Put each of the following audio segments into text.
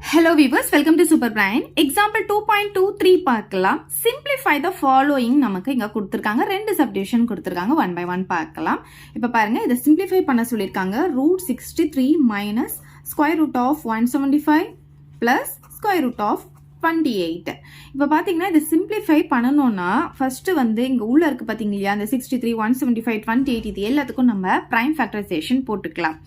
Hello viewers, welcome to Super Brain. Example 2.23 பார்க்கலாம். Simplify the following நமக்கு இங்க கொடுத்திருக்காங்க. ரெண்டு subdivision கொடுத்திருக்காங்க. 1 by 1 பார்க்கலாம். இப்ப பாருங்க இதை simplify பண்ண சொல்லிருக்காங்க. root 63 minus square root of 175 plus square root of 28. இப்ப பாத்தீங்கன்னா இதை simplify பண்ணணும்னா first வந்து இங்க உள்ள இருக்கு பாத்தீங்க இல்லையா அந்த 63, 175, 28 இது எல்லாத்துக்கும் நம்ம prime factorization போட்டுக்கலாம்.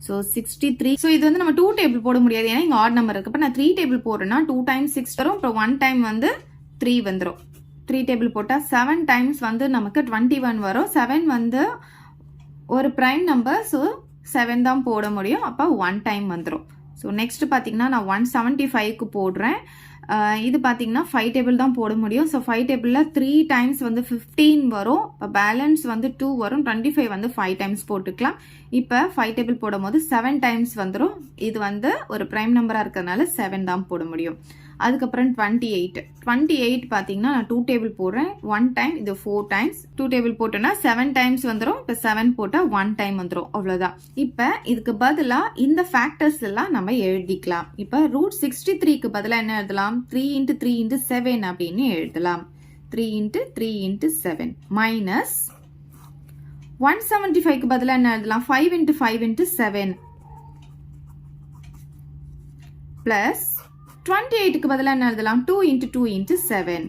So 63. So இது வந்து நம்ம 2 டேபிள் போட முடியாது ஏன்னா இங்க ஆட் நம்பர் இருக்கு. அப்ப நான் 3 டேபிள் போடுறேன்னா 2 times 6 வரும். அப்புறம் 1 டைம் வந்து 3 வந்துரும். 3 டேபிள் போட்டா 7 டைம்ஸ் வந்து நமக்கு 21 வரும். 7 வந்து ஒரு பிரைம் நம்பர். ஸோ 7 தான் போட முடியும். அப்போ 1 டைம் வந்துடும். ஸோ நெக்ஸ்ட் பார்த்தீங்கன்னா நான் 175க்கு போடுறேன். இது பார்த்தீங்கன்னா 5 டேபிள் தான் போட முடியும். ஸோ 5 டேபிளில் 3 டைம்ஸ் வந்து 15 வரும். இப்போ பேலன்ஸ் வந்து 2 வரும். 25 வந்து 5 டைம்ஸ் போட்டுக்கலாம். இப்போ 5 டேபிள் போடும் போது 7 டைம்ஸ் வந்துடும். இது வந்து ஒரு பிரைம் நம்பராக இருக்கிறதுனால 7 தான் போட முடியும். அதுக்கப்புறம் 28 பார்த்தீங்கன்னா நான் 2 டேபிள் போடுறேன். 1 டைம் இது 4 டைம்ஸ். 2 டேபிள் போட்டோன்னா 7 டைம்ஸ் வந்துடும். இப்போ 7 போட்டால் 1 டைம் வந்துடும். அவ்வளோதான். இப்போ இதுக்கு பதிலாக இந்த ஃபேக்டர்ஸ் எல்லாம் நம்ம எழுதிக்கலாம். இப்போ root 63க்கு பதிலாக என்ன எழுதலாம்? 3 into 3 into 7 அப்படின்னு எழுதலாம். 3 into 3 into 7 மைனஸ் 175க்கு பதிலாக என்ன எழுதலாம்? 5 into 5 into 7 பிளஸ் 28க்கு பதிலாக என்ன எழுதலாம்? 2 into 2 into 7.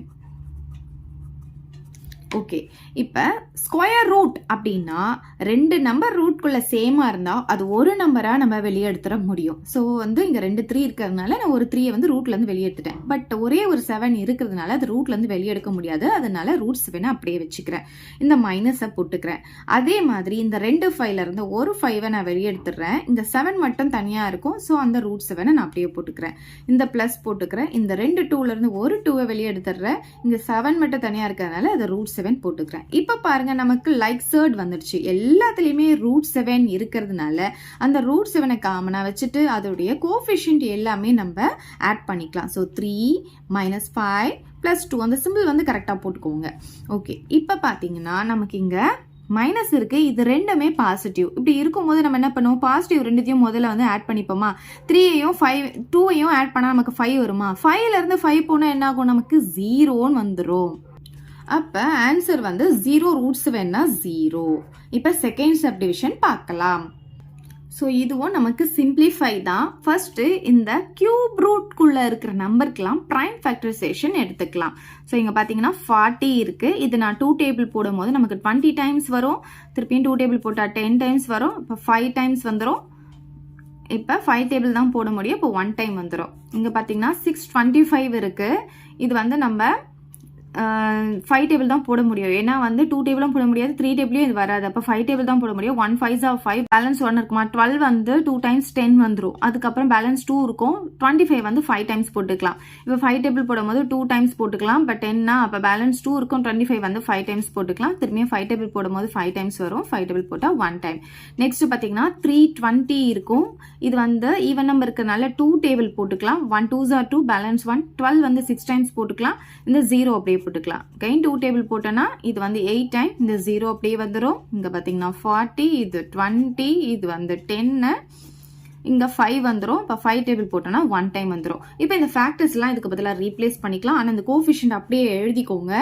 ஓகே, இப்போ ஸ்கொயர் ரூட் அப்படின்னா ரெண்டு நம்பர் ரூட்குள்ள சேமா இருந்தா அது ஒரு நம்பரா நம்ம வெளியே எடுத்துட முடியும். ஸோ வந்து இங்க 2 3 இருக்கிறதுனால நான் ஒரு 3 வந்து ரூட்ல இருந்து வெளியே எடுத்துட்டேன். பட் ஒரே ஒரு 7 இருக்கிறதுனால அது ரூட்ல இருந்து வெளியே எடுக்க முடியாது. அதனால ரூட் 7 அப்படியே வச்சுக்கிறேன். இந்த மைனஸை போட்டுக்கிறேன். அதே மாதிரி இந்த 2 5ல இருந்து ஒரு 5 நான் வெளியே எடுத்துடுறேன். இந்த 7 மட்டும் தனியா இருக்கும். ஸோ அந்த ரூட் 7 நான் அப்படியே போட்டுக்கிறேன். இந்த பிளஸ் போட்டுக்கிறேன். இந்த 2 2ல இருந்து ஒரு 2 வெளியே எடுத்துடுறேன். இந்த 7 மட்டும் தனியா இருக்கிறதுனால அது ரூட் 7 போட்டுக்கிறேன். இப்ப பாருங்க நமக்கு லைக் சர்ட் வந்துடுச்சு. எல்லாத்துலயுமே ரூட் 7 இருக்கிறதுனால அந்த ரூட் 7 காமனா வச்சுட்டு அதோடைய கோஎஃபிஷியன்ட் எல்லாமே நம்ம ஆட் பண்ணிக்கலாம். ஸோ 3 மைனஸ் 5 பிளஸ் 2 அந்த சிம்பிள் வந்து கரெக்டா போட்டுக்கோங்க. ஓகே, இப்ப பாத்தீங்கன்னா நமக்கு இங்க மைனஸ் இருக்கு. இது ரெண்டுமே பாசிட்டிவ். இப்படி இருக்கும்போது நம்ம என்ன பண்ணுவோம்? பாசிட்டிவ் ரெண்டுத்தையும் முதல்ல வந்து ஆட் பண்ணிப்போமா? 3ஐயும் 2ஐயும் ஆட் பண்ணா நமக்கு 5 வருமா? 5ல இருந்து 5 போனா என்ன ஆகும்? நமக்கு 0ன்னு வந்துடும். அப்ப ஆன்சர் வந்து 0 ரூட் 7னா 0. இப்ப செகண்ட் சப்டிவிஷன் பார்க்கலாம். ஸோ இதுவும் நமக்கு சிம்பிளிஃபை தான். ஃபர்ஸ்ட் இந்த கியூப் ரூட்குள்ள இருக்கிற நம்பருக்கெல்லாம் பிரைம் ஃபேக்டரைசேஷன் எடுத்துக்கலாம். ஸோ இங்க பாத்தீங்கன்னா 40 இருக்கு. இது நான் 2 டேபிள் போடும் போது நமக்கு 20 டைம்ஸ் வரும். திருப்பியும் 2 டேபிள் போட்டா 10 டைம்ஸ் வரும். இப்போ 5 டைம்ஸ் வந்துடும். இப்போ 5 டேபிள் தான் போட முடியும். இப்போ 1 டைம் வந்துடும். இங்க பாத்தீங்கன்னா 625 இருக்கு. இது வந்து நம்ம 5 டேபிள் தான் போட முடியும். ஏன்னா வந்து 2 டேபிளும் போட முடியாது, 3 டேபிளும் இது வராது. அப்போ 5 டேபிள் தான் போட முடியும். 1 5s are 5, பேலன்ஸ் 1 இருக்குமா? 12 வந்து 2 டைம்ஸ் 10 வந்துடும். அதுக்கப்புறம் பேலன்ஸ் 2 இருக்கும். 25 வந்து 5 டைம்ஸ் போட்டுக்கலாம். இப்போ 5 டேபிள் போடும்போது 2 டைம்ஸ் போட்டுக்கலாம். பட் 10னா அப்போ பேலன்ஸ் 2 இருக்கும். 25 வந்து 5 டைம்ஸ் போட்டுக்கலாம். திரும்பியும் 5 டேபிள் போடும்போது 5 டைம்ஸ் வரும். 5 டேபிள் போட்டால் 1 டைம். நெக்ஸ்ட் பார்த்தீங்கன்னா 320 இருக்கும். இது வந்து ஈவன் நம்பர் இருக்கிறதுனால 2 டேபிள் போட்டுக்கலாம். 1 2s are 2, பேலன்ஸ் 1. 12 வந்து 6 டைம்ஸ் போட்டுக்கலாம். இந்த 0 அப்படியே போட்டுக்கலாம். கைன் 2 டேபிள் போட்டோன்னா இது வந்து 8 டைம். இந்த 0 அப்படியே வந்துடும். இங்க பாத்தீங்கன்னா 40, இது 20, இது வந்து 10, இங்க 5 வந்துடும். இப்போ 5 டேபிள் போட்டோன்னா 1 டைம் வந்துடும். இப்போ இந்த ஃபேக்டர்ஸ் எல்லாம் இதுக்கு பதிலாக ரீப்ளேஸ் பண்ணிக்கலாம். ஆனால் இந்த கோஎஃபிஷியன்ட் அப்படியே எழுதிக்கோங்க.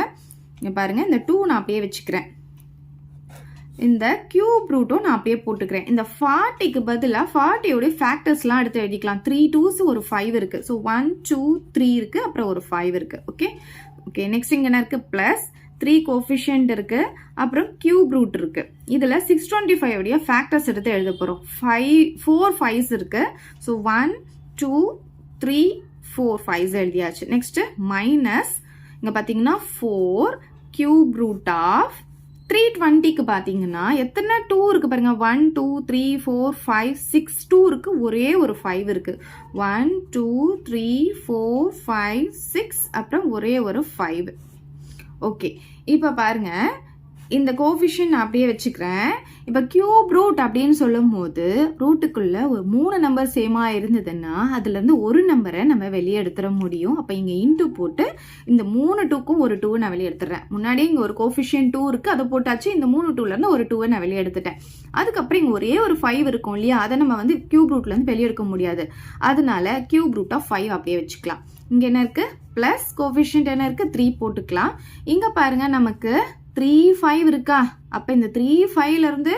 இங்க பாருங்க இந்த 2 நான் அப்படியே வச்சுக்கிறேன். இந்த கியூப் ரூட்டும் நான் அப்படியே போட்டுக்கிறேன். இந்த 40க்கு பதிலாக 40யோட ஃபேக்டர்ஸ்லாம் எடுத்து எழுதிக்கலாம். 3 2s ஒரு 5 இருக்கு. ஸோ 1 2 3 இருக்கு. அப்புறம் ஒரு 5 இருக்கு. ஓகே ஓகே, நெக்ஸ்ட் இங்க என்ன இருக்கு? பிளஸ் 3 கோஎஃபிஷியன்ட் இருக்கு. அப்புறம் கியூப் ரூட் இருக்கு. இதுல 625 உடைய ஃபேக்டர்ஸ் எடுத்து எழுத போறோம். 4 5s இருக்கு. ஸோ 1 2 3 4 5s எழுதியாச்சு. நெக்ஸ்ட் மைனஸ் இங்க பாத்தீங்கன்னா 4 கியூப் ரூட் ஆஃப் 320க்கு பாத்தீங்கன்னா எத்தனை 2 இருக்கு பாருங்க? 1 2 3 4 5 6 2 இருக்கு. ஒரே ஒரு 5 இருக்கு. 1 2 3 4 5 6 அப்புறம் ஒரே ஒரு 5. ஓகே, இப்ப பாருங்க இந்த கோஃபிஷியன்ட் நான் அப்படியே வச்சுக்கிறேன். இப்போ கியூப் ரூட் அப்படின்னு சொல்லும் போது ரூட்டுக்குள்ள ஒரு 3 நம்பர் சேமா இருந்ததுன்னா அதுல இருந்து ஒரு நம்பரை நம்ம வெளியே எடுத்துட முடியும். அப்ப இங்க இன்டூ போட்டு இந்த 3 2க்கும் ஒரு 2 நான் வெளியே எடுத்துறேன். முன்னாடியே இங்க ஒரு கோஃபிஷியன்ட் 2 இருக்கு, அதை போட்டாச்சு. இந்த 3 2ல இருந்து ஒரு 2 நான் வெளியே எடுத்துட்டேன். அதுக்கப்புறம் இங்க ஒரே ஒரு 5 இருக்கும் இல்லையா, அதை நம்ம வந்து கியூப் ரூட்ல இருந்து வெளியே எடுக்க முடியாது. அதனால கியூப் ரூட் ஆஃப் 5 அப்படியே வச்சுக்கலாம். இங்க என்ன இருக்கு, பிளஸ் கோஃபிஷியன்ட் என்ன இருக்கு 3 போட்டுக்கலாம். இங்க பாருங்க நமக்கு 3 5 இருக்கா, அப்ப இந்த 3 5ல இருந்து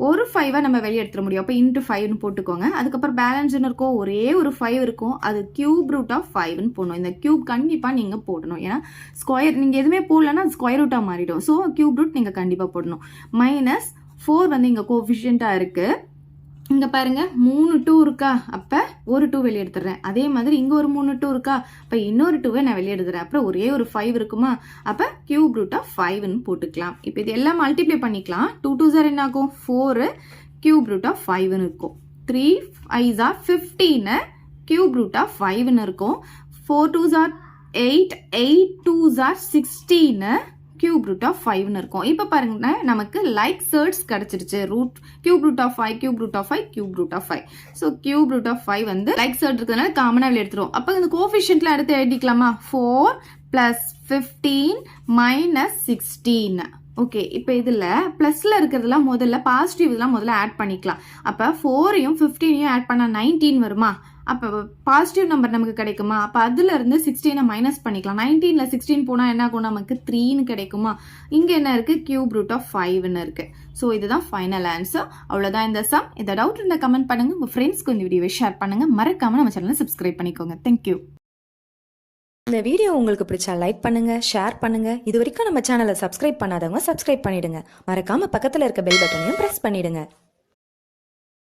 ஒரு 5 நம்ம வெளியே எடுத்துட முடியும். அப்ப இன்ட்டு 5ன்னு போட்டுக்கோங்க. அதுக்கப்புறம் பேலன்ஸ் இருக்கும், ஒரே ஒரு 5 இருக்கும், அது கியூப் ரூட் ஆஃப் 5ன்னு போடணும். இந்த கியூப் கண்டிப்பா நீங்க போடணும். ஏன்னா ஸ்கொயர் நீங்க எதுவுமே போடலன்னா ஸ்கொயர் ரூட்டா மாறிடும். ஸோ கியூப் ரூட் நீங்க கண்டிப்பா போடணும். மைனஸ் 4 வந்து இங்க கோஃபிஷியண்டா இருக்கு. இங்க பாருங்க 3 2 இருக்கா, அப்ப ஒரு 2 வெளியே எடுத்துறேன். அதே மாதிரி இங்க ஒரு 3 2 இருக்கா, அப்ப இன்னொரு 2வை நான் வெளியே எடுத்துறேன். அப்புறம் ஒரே ஒரு 5 இருக்குமா, அப்ப கியூப் ரூட் ஆஃப் 5ன்னு போட்டுக்கலாம். இப்போ இது எல்லாம் மல்டிப்ளை பண்ணிக்கலாம். 2 2s என்ன ஆகும் 4, கியூப் ரூட் ஆஃப் 5ன்னு இருக்கும். 3 5s are 15, cube root of 5ன்னு இருக்கும். 4 2s are 8, 8 2s are 16, cube root of 5ன்னு இருக்கும். இப்போ பாருங்க நமக்கு லைக் சர்ட்ஸ் கிடைச்சிருச்சு. Root cube root of 5 cube root of 5 cube root of 5. So cube root of 5 வந்து லைக் சர்ட் இருக்கிறதுனால காமனாக வெளியே எடுத்துரும். அப்போ இந்த கோஃபிஷியன்ட்ல அடுத்து எழுதிக்கலாமா, 4 பிளஸ் 15 மைனஸ் 16. ஓகே, இப்போ இதுல பிளஸ்ல இருக்கிறதுலாம் முதல்ல பாசிட்டிவ் இதெல்லாம் முதல்ல ஆட் பண்ணிக்கலாம். அப்ப 4யும் 15யும் ஆட் பண்ணா 19 வருமா, அப்ப பாசிட்டிவ் நம்பர் நமக்கு கிடைக்குமா, அப்ப அதுல இருந்து 16 மைனஸ் பண்ணிக்கலாம். 19ல 16 போனா என்ன ஆகும், நமக்கு 3ன்னு கிடைக்குமா. இங்க என்ன இருக்கு, கியூப் ரூட் ஆஃப் 5ன்னு இருக்கு. ஸோ இதுதான் ஃபைனல் ஆன்சர். அவ்வளவுதான் இந்த சம். இந்த டவுட் இருந்தா கமெண்ட் பண்ணுங்க, உங்க ஃப்ரெண்ட்ஸ்க்கு இந்த வீடியோவை ஷேர் பண்ணுங்க, மறக்காம நம்ம சேனலை சப்ஸ்கிரைப் பண்ணிக்கோங்க. தேங்க்யூ. இந்த வீடியோ உங்களுக்கு பிடிச்சா லைக் பண்ணுங்க, ஷேர் பண்ணுங்க. இது வரைக்கும் நம்ம சேனலை சப்ஸ்கிரைப் பண்ணாதவங்க சப்ஸ்கிரைப் பண்ணிடுங்க. மறக்காம பக்கத்துல இருக்க பெல் பட்டனையும் பிரஸ் பண்ணிடுங்க.